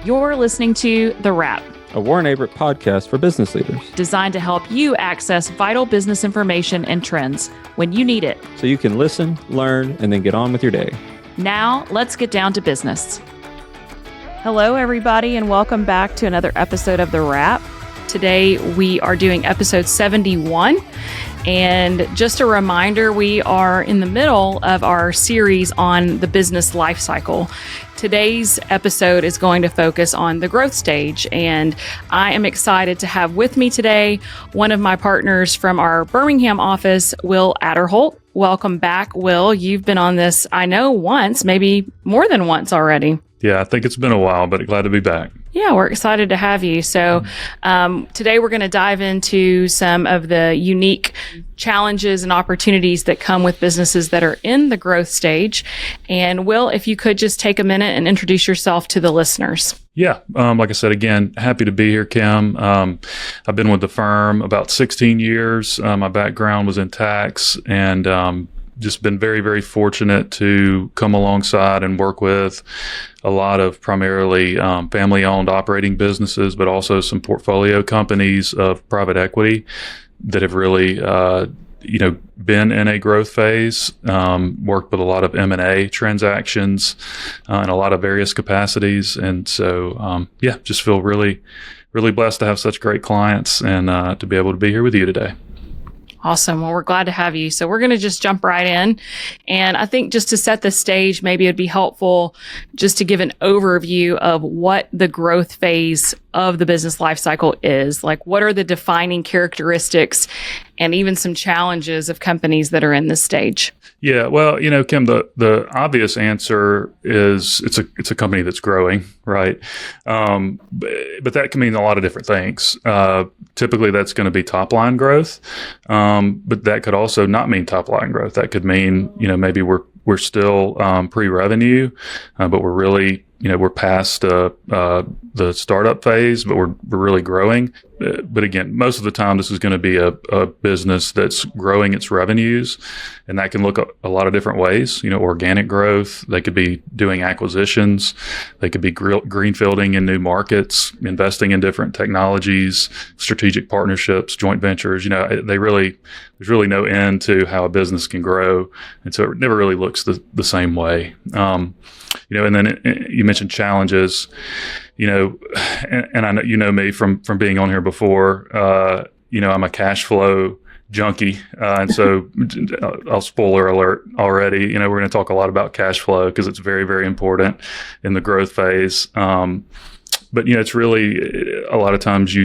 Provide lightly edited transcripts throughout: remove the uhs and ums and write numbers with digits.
You're listening to The Wrap, a Warren Averett podcast for business leaders, designed to help you access vital business information and trends when you need it, so you can listen, learn, and then get on with your day. Now, let's get down to business. Hello, everybody, and welcome back to another episode of The Wrap. Today, we are doing episode 71. And just a reminder, we are in the middle of our series on the business lifecycle. Today's episode is going to focus on the growth stage, and I am excited to have with me today one of my partners from our Birmingham office, Will Aderholt. Welcome back, Will. You've been on this, I know, once, maybe more than once already. Yeah, I think it's been a while, but glad to be back. Yeah, we're excited to have you. So today we're going to dive into some of the unique challenges and opportunities that come with businesses that are in the growth stage. And Will, if you could just take a minute and introduce yourself to the listeners. Yeah, like I said, again, happy to be here, Kim. I've been with the firm about 16 years. My background was in tax, and just been very, very fortunate to come alongside and work with a lot of primarily family-owned operating businesses, but also some portfolio companies of private equity that have really, been in a growth phase. Worked with a lot of M&A transactions in a lot of various capacities, and so just feel really, really blessed to have such great clients and to be able to be here with you today. Awesome. Well, we're glad to have you. So we're going to just jump right in. And I think just to set the stage, maybe it'd be helpful just to give an overview of what the growth phase of the business life cycle is. Like, what are the defining characteristics and even some challenges of companies that are in this stage? Yeah, well, Kim, the obvious answer is it's a company that's growing, right? But that can mean a lot of different things. Typically, that's going to be top line growth, but that could also not mean top line growth. That could mean maybe we're still pre-revenue, but we're really we're past the startup phase, but we're really growing. But again, most of the time, this is going to be a business that's growing its revenues, and that can look a lot of different ways. Organic growth. They could be doing acquisitions. They could be greenfielding in new markets, investing in different technologies, strategic partnerships, joint ventures. There's really no end to how a business can grow, and so it never really looks the same way. And then you mentioned challenges. And I know me from being on here before. I'm a cash flow junkie, and so I'll spoiler alert already. We're going to talk a lot about cash flow because it's very, very important in the growth phase. But it's really a lot of times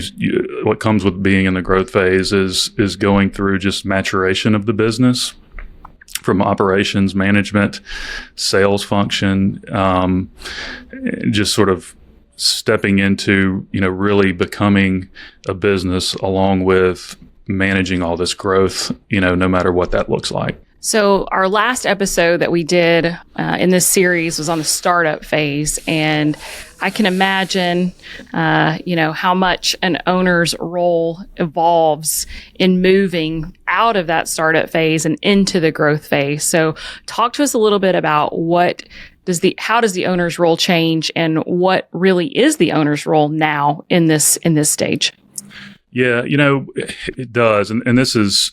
what comes with being in the growth phase is going through just maturation of the business, from operations, management, sales function, just sort of stepping into, really becoming a business along with managing all this growth, no matter what that looks like. So our last episode that we did in this series was on the startup phase, and I can imagine, how much an owner's role evolves in moving out of that startup phase and into the growth phase. So talk to us a little bit about how does the owner's role change, and what really is the owner's role now in this stage? Yeah, it does. And this is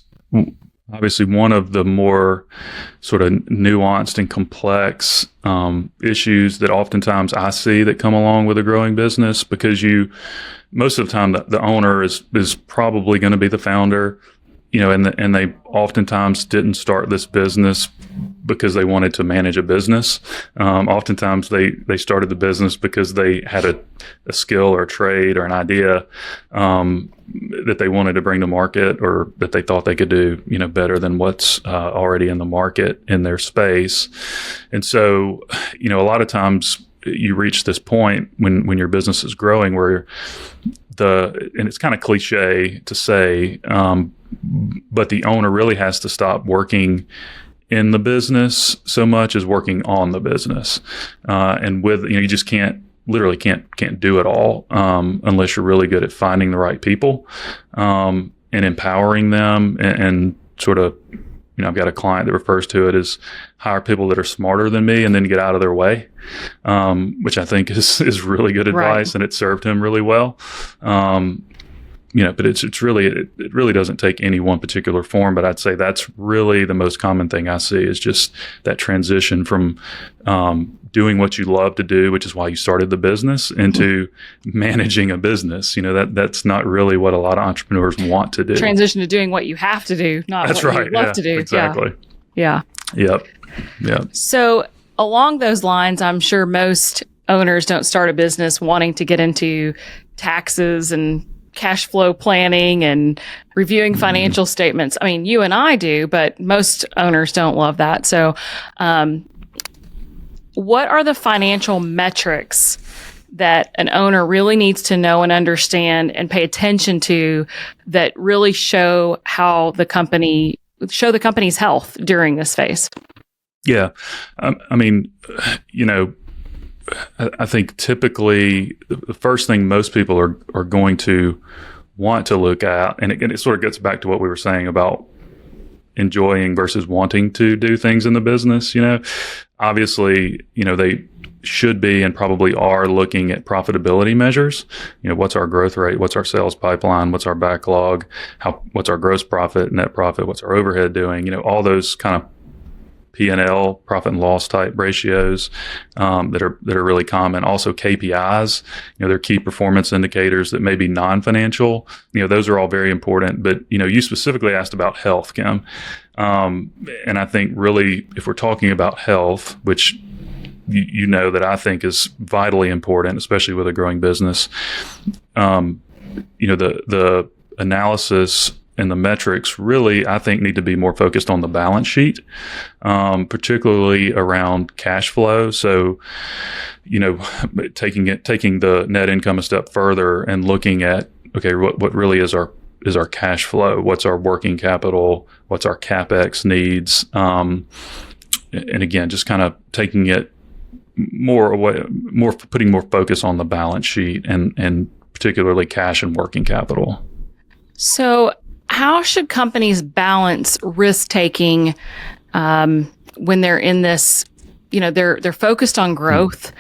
obviously one of the more sort of nuanced and complex issues that oftentimes I see that come along with a growing business, because most of the time the owner is probably going to be the founder, and they oftentimes didn't start this business because they wanted to manage a business. Oftentimes they started the business because they had a skill or a trade or an idea that they wanted to bring to market, or that they thought they could do, better than what's already in the market in their space. And so, a lot of times you reach this point when your business is growing where and it's kind of cliche to say, but the owner really has to stop working in the business so much as working on the business. And with, you just can't do it all unless you're really good at finding the right people and empowering them and sort of I've got a client that refers to it as hire people that are smarter than me and then get out of their way, which I think is really good advice, Right. and it served him really well. But it really doesn't take any one particular form. But I'd say that's really the most common thing I see is just that transition from doing what you love to do, which is why you started the business, into managing a business. That's not really what a lot of entrepreneurs want to do. Transition to doing what you have to do, not That's what right. you love Yeah, to do. exactly. Yeah. Yep. So along those lines, I'm sure most owners don't start a business wanting to get into taxes and cash flow planning and reviewing financial statements. I mean, you and I do, but most owners don't love that. So, what are the financial metrics that an owner really needs to know and understand and pay attention to that really show the company's health during this phase? Yeah. I think typically the first thing most people are going to want to look at, and again, it sort of gets back to what we were saying about enjoying versus wanting to do things in the business. Obviously, they should be and probably are looking at profitability measures. What's our growth rate? What's our sales pipeline? What's our backlog? What's our gross profit, net profit? What's our overhead doing? All those kind of P&L, profit and loss type ratios that are really common. Also KPIs, they're key performance indicators that may be non-financial. Those are all very important. But you specifically asked about health, Kim, and I think really if we're talking about health, which that I think is vitally important, especially with a growing business, the analysis and the metrics really, I think, need to be more focused on the balance sheet, particularly around cash flow. So, taking the net income a step further and looking at, okay, what really is our cash flow? What's our working capital? What's our CapEx needs? And again, just kind of taking it putting more focus on the balance sheet and particularly cash and working capital. So, how should companies balance risk taking when they're in this? They're focused on growth,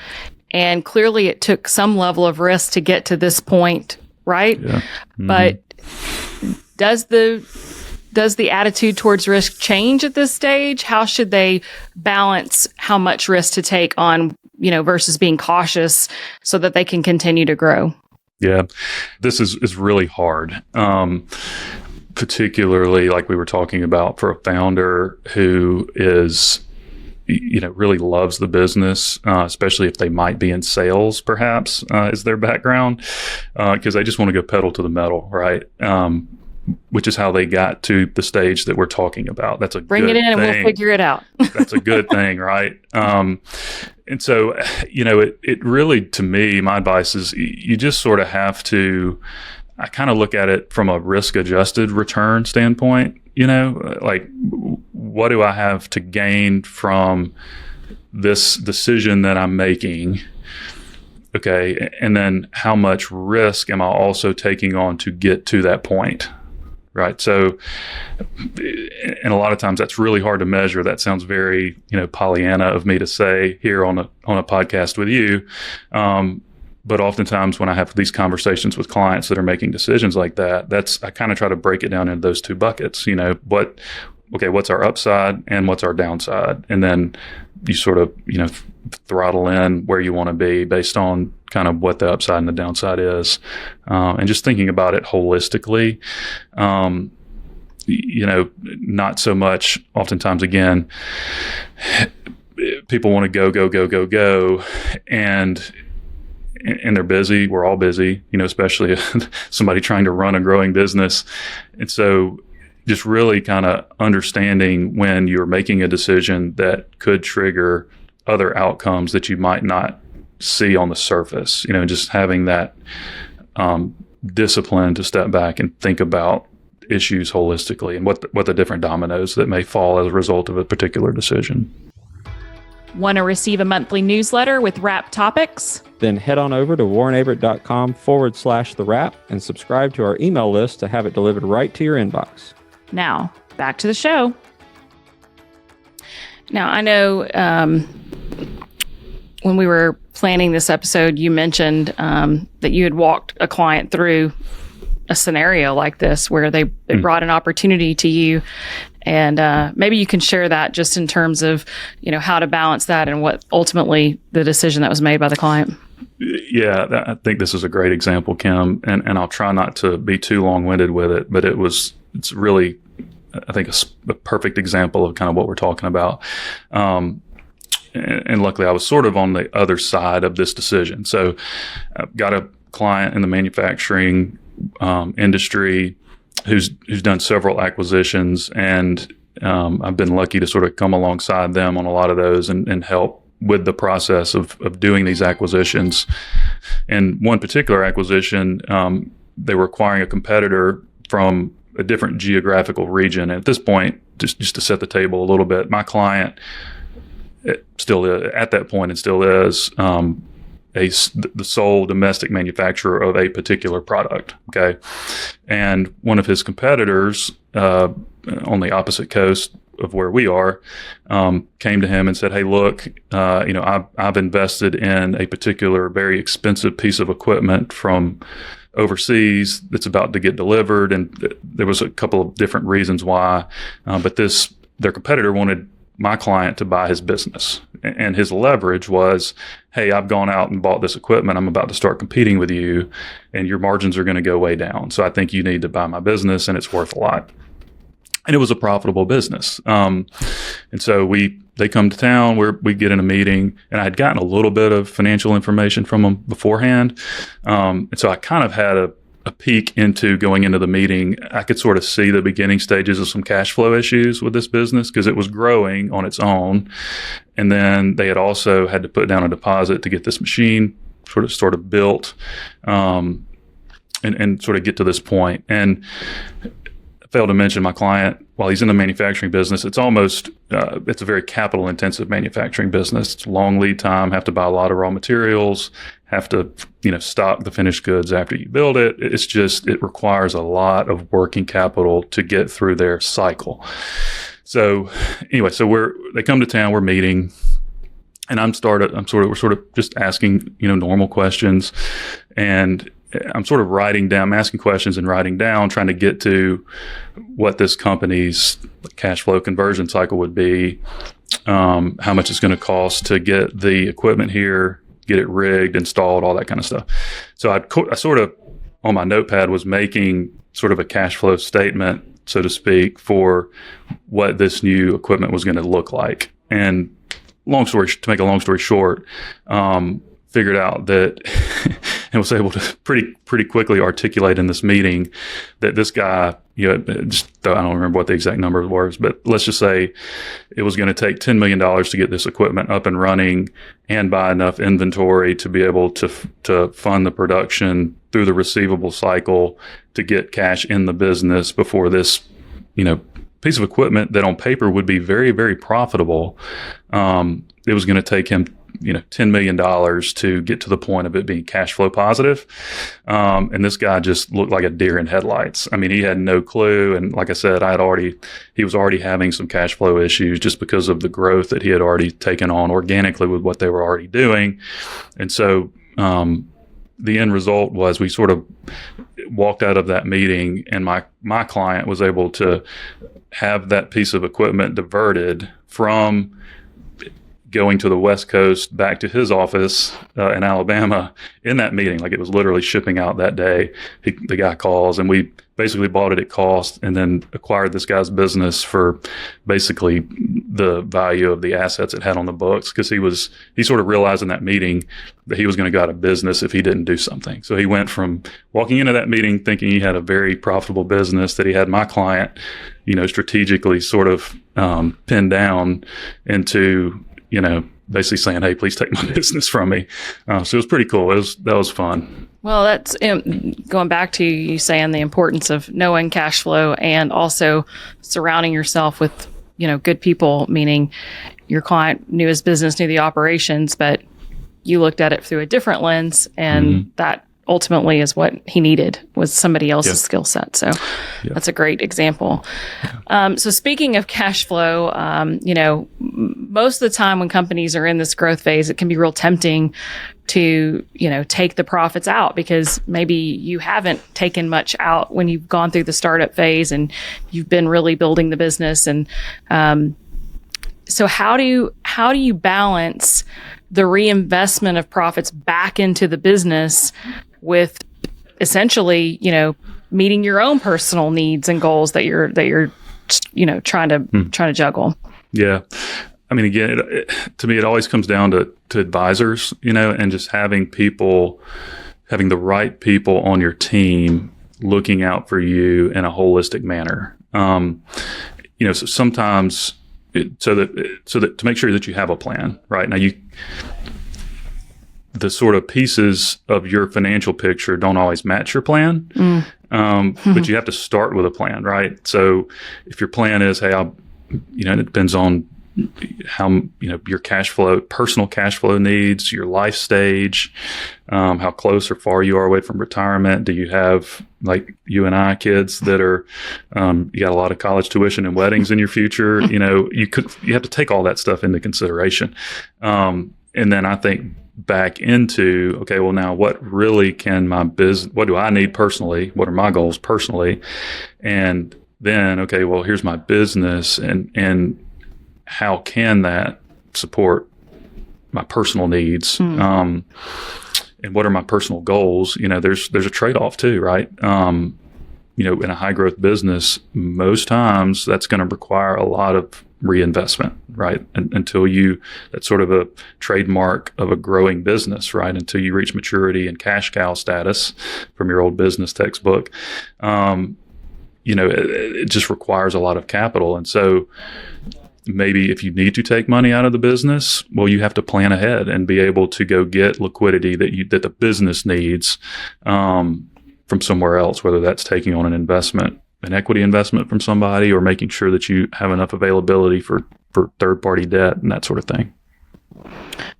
and clearly it took some level of risk to get to this point, right? Yeah. Mm-hmm. But does the attitude towards risk change at this stage? How should they balance how much risk to take on, versus being cautious so that they can continue to grow? Yeah, this is really hard. Particularly like we were talking about for a founder who is, really loves the business, especially if they might be in sales, perhaps, is their background, because they just want to go pedal to the metal, right? Which is how they got to the stage that we're talking about. That's a Bring good it in and thing. we'll figure it out. That's a good thing, right? And so, it really, to me, my advice is you just sort of have to, I kind of look at it from a risk-adjusted return standpoint, like what do I have to gain from this decision that I'm making? Okay. And then how much risk am I also taking on to get to that point? Right. So, and a lot of times that's really hard to measure. That sounds very, Pollyanna of me to say here on a podcast with you. But oftentimes when I have these conversations with clients that are making decisions like that, I kind of try to break it down into those two buckets. What's our upside and what's our downside? And then you sort of, throttle in where you want to be based on kind of what the upside and the downside is. And just thinking about it holistically, not so much oftentimes, again, people want to go, and they're busy. We're all busy, especially somebody trying to run a growing business. And so just really kind of understanding when you're making a decision that could trigger other outcomes that you might not see on the surface, just having that discipline to step back and think about issues holistically and what the different dominoes that may fall as a result of a particular decision. Want to receive a monthly newsletter with wrap topics? Then head on over to warrenaverett.com/the wrap and subscribe to our email list to have it delivered right to your inbox. Now, back to the show. Now, I know when we were planning this episode, you mentioned that you had walked a client through a scenario like this where they brought an opportunity to you. And maybe you can share that just in terms of, how to balance that and what ultimately the decision that was made by the client. Yeah, I think this is a great example, Kim, and I'll try not to be too long-winded with it, but it's really, I think, a perfect example of kind of what we're talking about. And luckily, I was sort of on the other side of this decision. So I've got a client in the manufacturing industry who's done several acquisitions, and I've been lucky to sort of come alongside them on a lot of those and help with the process of doing these acquisitions. And one particular acquisition, they were acquiring a competitor from a different geographical region. And at this point, just to set the table a little bit, my client still at that point and still is the sole domestic manufacturer of a particular product. Okay, and one of his competitors on the opposite coast of where we are came to him and said, "Hey, look, I've invested in a particular very expensive piece of equipment from overseas that's about to get delivered," and there was a couple of different reasons why, but their competitor wanted my client to buy his business, and his leverage was, "Hey, I've gone out and bought this equipment. I'm about to start competing with you, and your margins are going to go way down. So I think you need to buy my business, and it's worth a lot." And it was a profitable business. And so they come to town where we get in a meeting, and I had gotten a little bit of financial information from them beforehand. And so I kind of had a peek into going into the meeting. I could sort of see the beginning stages of some cash flow issues with this business because it was growing on its own. And then they had also had to put down a deposit to get this machine sort of built and sort of get to this point. And I failed to mention my client, while he's in the manufacturing business, it's a very capital intensive manufacturing business. It's long lead time, have to buy a lot of raw materials, have to, stock the finished goods after you build it. It requires a lot of working capital to get through their cycle. So anyway, they come to town, we're meeting, and we're sort of just asking, normal questions, and I'm sort of asking questions and writing down, trying to get to what this company's cash flow conversion cycle would be, how much it's going to cost to get the equipment here, get it rigged, installed, all that kind of stuff. So I sort of, on my notepad, was making sort of a cash flow statement, so to speak, for what this new equipment was going to look like. And to make a long story short, figured out that and was able to pretty quickly articulate in this meeting that this guy, I don't remember what the exact number was, but let's just say it was going to take $10 million to get this equipment up and running and buy enough inventory to be able to fund the production through the receivable cycle to get cash in the business before this, piece of equipment that on paper would be very, very profitable. It was going to take him $10 million to get to the point of it being cash flow positive. And this guy just looked like a deer in headlights. I mean, he had no clue. And like I said, he was already having some cash flow issues just because of the growth that he had already taken on organically with what they were already doing. And so, the end result was we sort of walked out of that meeting, and my client was able to have that piece of equipment diverted from going to the West Coast back to his office in Alabama in that meeting. Like, it was literally shipping out that day. The guy calls, and we basically bought it at cost and then acquired this guy's business for basically the value of the assets it had on the books, because he sort of realized in that meeting that he was going to go out of business if he didn't do something. So he went from walking into that meeting thinking he had a very profitable business that he had my client, strategically sort of pinned down into, basically saying, "Hey, please take my business from me." So it was pretty cool. That was fun. Well, that's going back to you saying the importance of knowing cash flow and also surrounding yourself with, good people, meaning your client knew his business, knew the operations, but you looked at it through a different lens, and that ultimately is what he needed, was somebody else's skill set. So that's a great example. So speaking of cash flow, most of the time when companies are in this growth phase, it can be real tempting to, take the profits out because maybe you haven't taken much out when you've gone through the startup phase and you've been really building the business. And so how do you balance the reinvestment of profits back into the business with essentially, meeting your own personal needs and goals that you're trying to juggle? Yeah. I mean, again, to me, it always comes down to advisors, and just having the right people on your team looking out for you in a holistic manner. So sometimes so that to make sure that you have a plan, right? Now the sort of pieces of your financial picture don't always match your plan. But you have to start with a plan, right? So if your plan is, hey, it depends on how, your cash flow, personal cash flow needs, your life stage, how close or far you are away from retirement. Do you have, like you and I, kids that are, you got a lot of college tuition and weddings in your future? You have to take all that stuff into consideration. And then I think back into, okay, well, now what really what do I need personally? What are my goals personally? And then, okay, well, here's my business and how can that support my personal needs? And what are my personal goals? There's a trade-off too, right? In a high growth business, most times that's going to require a lot of reinvestment, right? That's sort of a trademark of a growing business, right? Until you reach maturity and cash cow status from your old business textbook, it just requires a lot of capital. And so maybe if you need to take money out of the business, well, you have to plan ahead and be able to go get liquidity that the business needs from somewhere else, whether that's taking on an equity investment from somebody, or making sure that you have enough availability for third-party debt and that sort of thing.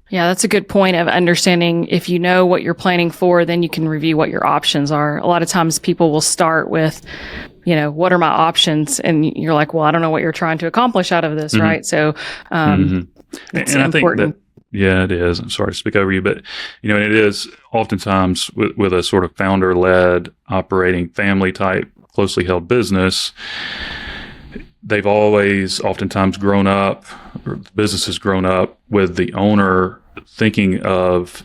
Yeah, that's a good point of understanding. If you know what you're planning for, then you can review what your options are. A lot of times people will start with, what are my options? And you're like, well, I don't know what you're trying to accomplish out of this, right? So it's and I important. think yeah, it is. I'm sorry to speak over you, but and it is oftentimes with a sort of founder-led, operating family-type, closely held business. They've oftentimes grown up, or the business has grown up with the owner thinking of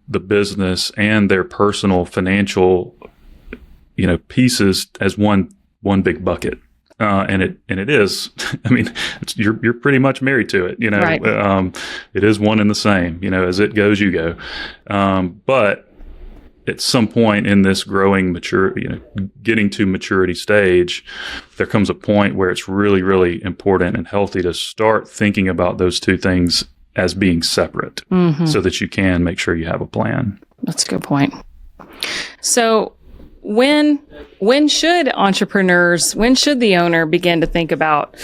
the business and their personal financial, pieces as one big bucket. And it is, I mean, you're pretty much married to it, right. It is one and the same, as it goes, you go. But at some point in this growing getting to maturity stage, there comes a point where it's really, really important and healthy to start thinking about those two things as being separate, so that you can make sure you have a plan. That's a good point. So when should the owner begin to think about,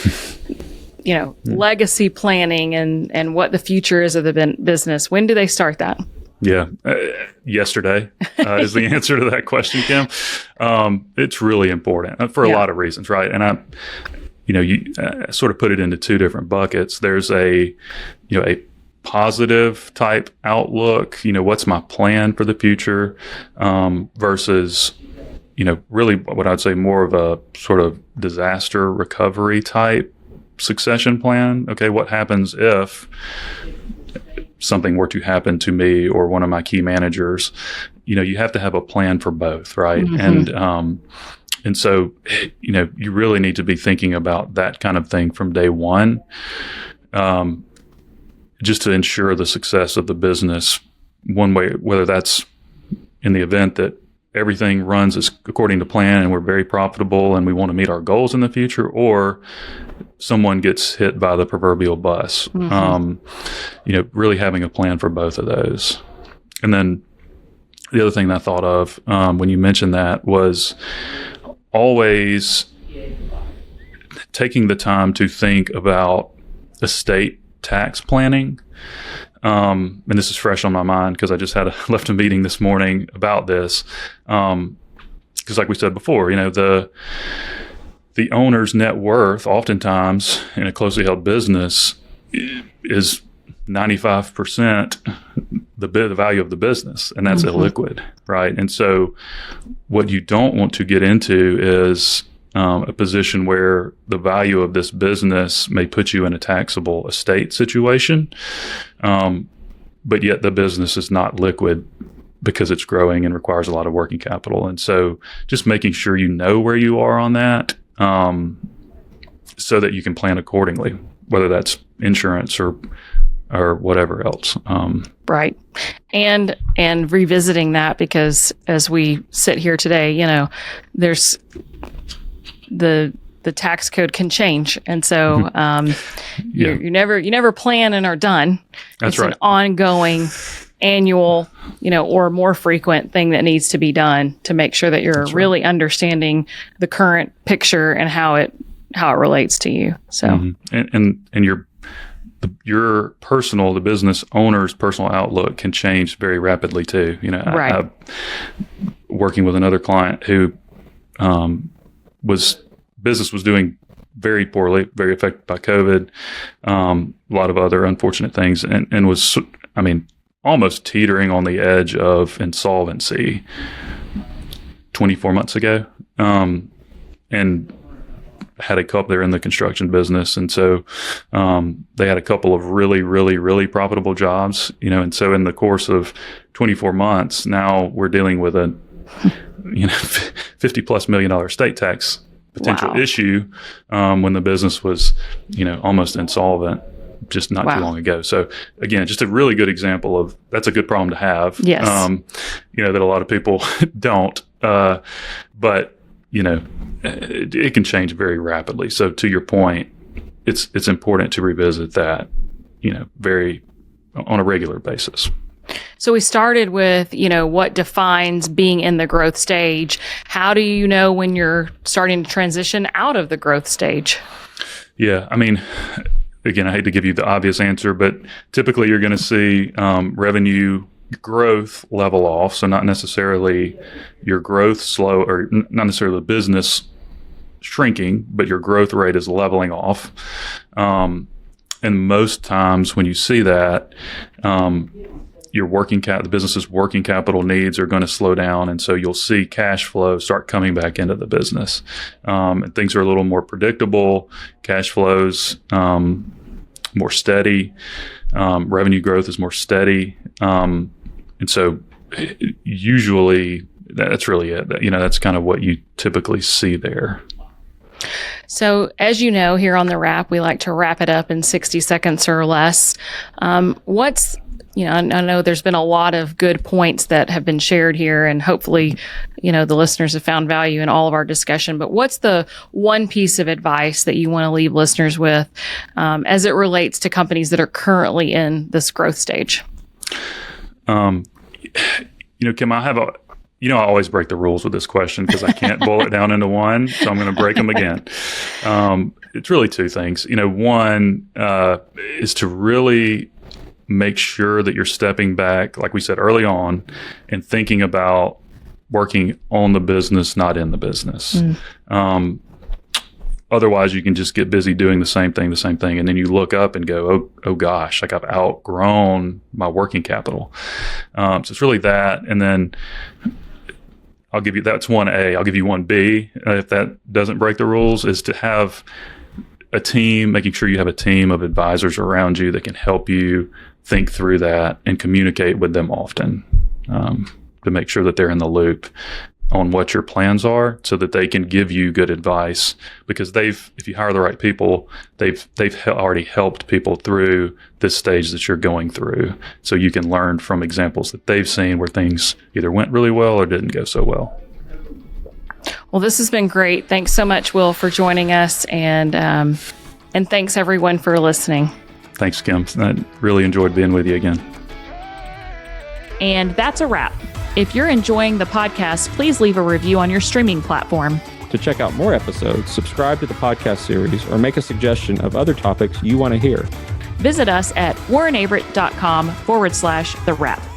legacy planning and what the future is of the business? When do they start that? Yeah. Yesterday is the answer to that question, Kim. It's really important for a lot of reasons, right? And you sort of put it into two different buckets. There's a positive type outlook, what's my plan for the future, versus, really what I'd say more of a sort of disaster recovery type succession plan. Okay, what happens if something were to happen to me or one of my key managers? You have to have a plan for both, right? And so, you really need to be thinking about that kind of thing from day one, just to ensure the success of the business one way, whether that's in the event that everything runs according to plan and we're very profitable and we want to meet our goals in the future, or someone gets hit by the proverbial bus. Really having a plan for both of those. And then the other thing that I thought of when you mentioned that was always taking the time to think about estate tax planning. and this is fresh on my mind because I just left a meeting this morning about this. Because like we said before, the owner's net worth oftentimes in a closely held business is 95% the value of the business, and that's illiquid, right? And so what you don't want to get into is a position where the value of this business may put you in a taxable estate situation, but yet the business is not liquid because it's growing and requires a lot of working capital. And so just making sure you know where you are on that, so that you can plan accordingly, whether that's insurance or whatever else. Right. And revisiting that, because as we sit here today, there's the tax code can change. And so you never plan and are done. That's it's right. An ongoing annual, or more frequent thing that needs to be done to make sure that you're really understanding the current picture and how it relates to you. So, and the business owner's personal outlook can change very rapidly too. Right. I'm working with another client who business was doing very poorly, very affected by COVID, a lot of other unfortunate things, and was, almost teetering on the edge of insolvency 24 months ago, and had a couple. They're in the construction business, and so they had a couple of really, really, really profitable jobs. And so in the course of 24 months, now we're dealing with a $50+ million estate tax potential issue when the business was almost insolvent just not too long ago. So again, just a really good example of that's a good problem to have. Yes. That a lot of people don't. But it can change very rapidly. So to your point, it's important to revisit that, very on a regular basis. So we started with, what defines being in the growth stage. How do you know when you're starting to transition out of the growth stage? Yeah. Again, I hate to give you the obvious answer, but typically you're going to see revenue growth level off. So not necessarily your growth slow, or not necessarily the business shrinking, but your growth rate is leveling off. And most times when you see that, the business's working capital needs are going to slow down, and so you'll see cash flow start coming back into the business, and things are a little more predictable. Cash flows more steady, revenue growth is more steady, and so usually that's really it. That's kind of what you typically see there. So as you know, here on the Wrap, we like to wrap it up in 60 seconds or less. I know there's been a lot of good points that have been shared here, and hopefully, the listeners have found value in all of our discussion. But what's the one piece of advice that you want to leave listeners with as it relates to companies that are currently in this growth stage? Kim, I always break the rules with this question because I can't boil it down into one, so I'm going to break them again. It's really two things. One is to really make sure that you're stepping back, like we said early on, and thinking about working on the business, not in the business. Otherwise, you can just get busy doing the same thing, and then you look up and go, oh gosh, I've outgrown my working capital. So it's really that, and then that's 1A. I'll give you 1B, if that doesn't break the rules, is to have a team, making sure you have a team of advisors around you that can help you think through that and communicate with them often, to make sure that they're in the loop on what your plans are, so that they can give you good advice, because if you hire the right people, they've already helped people through this stage that you're going through. So you can learn from examples that they've seen where things either went really well or didn't go so well. Well, this has been great. Thanks so much, Will, for joining us, and thanks everyone for listening. Thanks, Kim. I really enjoyed being with you again. And that's a wrap. If you're enjoying the podcast, please leave a review on your streaming platform. To check out more episodes, subscribe to the podcast series, or make a suggestion of other topics you want to hear. visit us at warrenaverett.com/the wrap.